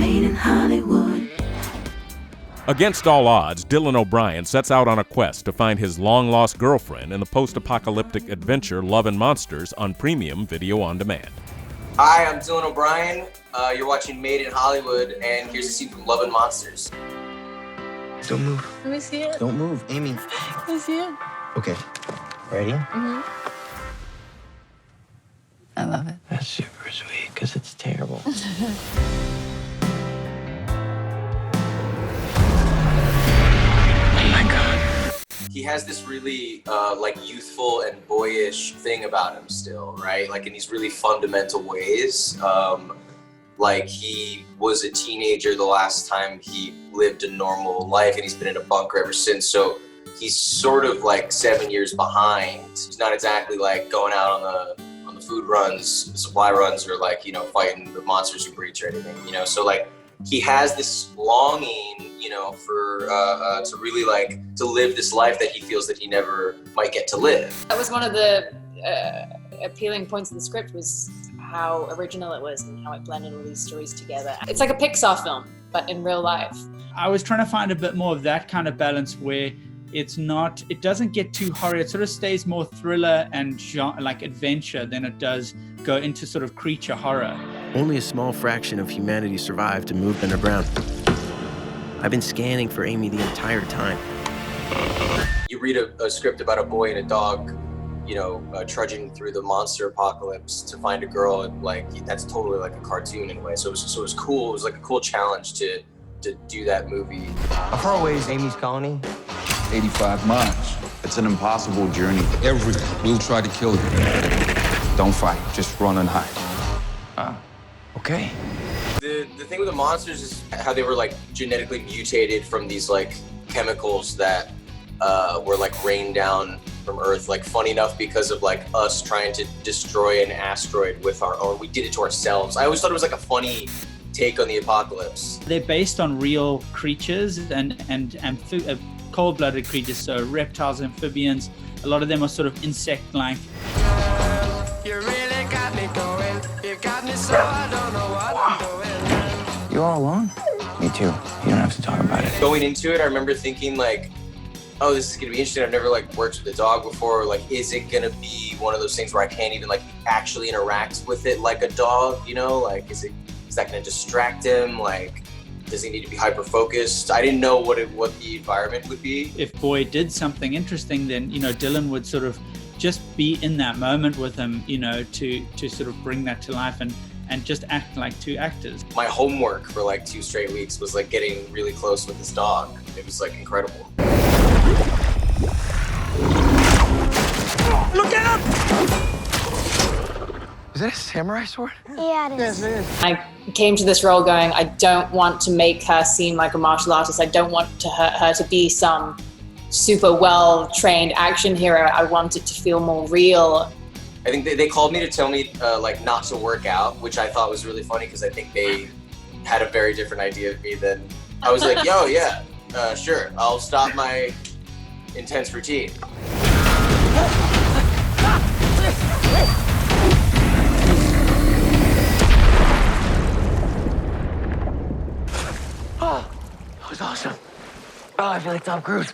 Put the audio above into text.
Made in Hollywood. Against all odds, Dylan O'Brien sets out on a quest to find his long-lost girlfriend in the post-apocalyptic adventure Love and Monsters on Premium Video on Demand. Hi, I'm Dylan O'Brien. You're watching Made in Hollywood, and here's a scene from Love and Monsters. Don't move. Let me see it. Don't move, Amy. Let me see it. Okay. Ready? Mm-hmm. I love it. That's super sweet, because it's terrible. He has this really like youthful and boyish thing about him still, right? Like in these really fundamental ways. Like he was a teenager the last time he lived a normal life, and he's been in a bunker ever since. So he's sort of like 7 years behind. He's not exactly like going out on the food runs, supply runs, or like, you know, fighting the monsters who breach or anything, you know? So like he has this longing, you know, for to really like to live this life that he feels that he never might get to live. That was one of the appealing points of the script, was how original it was and how it blended all these stories together. It's like a Pixar film, but in real life. I was trying to find a bit more of that kind of balance where it doesn't get too horror. It sort of stays more thriller and like adventure than it does go into sort of creature horror. Only a small fraction of humanity survived and moved underground. I've been scanning for Amy the entire time. You read a script about a boy and a dog, you know, trudging through the monster apocalypse to find a girl, and like that's totally like a cartoon in a way. So it was cool. It was like a cool challenge to do that movie. How far away is Amy's colony? 85 miles. It's an impossible journey. Everything will try to kill you. Don't fight, just run and hide. Okay. The thing with the monsters is how they were like genetically mutated from these like chemicals that were like rained down from Earth. Like funny enough, because of like us trying to destroy an asteroid with our own, we did it to ourselves. I always thought it was like a funny take on the apocalypse. They're based on real creatures and cold-blooded creatures, so reptiles, amphibians. A lot of them are sort of insect-like. You really got me going. You got me so I don't know what I'm doing. You all alone? Me too. You don't have to talk about it. Going into it, I remember thinking like, oh, this is gonna be interesting. I've never like worked with a dog before. Like, is it gonna be one of those things where I can't even like actually interact with it like a dog, you know? Like, is that gonna distract him? Like, does he need to be hyper-focused? I didn't know what the environment would be. If Boy did something interesting, then, you know, Dylan would sort of just be in that moment with him, you know, to sort of bring that to life and just act like two actors. My homework for like 2 straight weeks was like getting really close with this dog. It was like incredible. Look out! Is that a samurai sword? Yeah, it is. Yes, it is. I came to this role going, I don't want to make her seem like a martial artist. I don't want her to be some super well-trained action hero. I want it to feel more real. I think they called me to tell me like not to work out, which I thought was really funny because I think they had a very different idea of me than I was like, yo, yeah, sure, I'll stop my intense routine. Oh, that was awesome. Oh, I feel like Tom Cruise.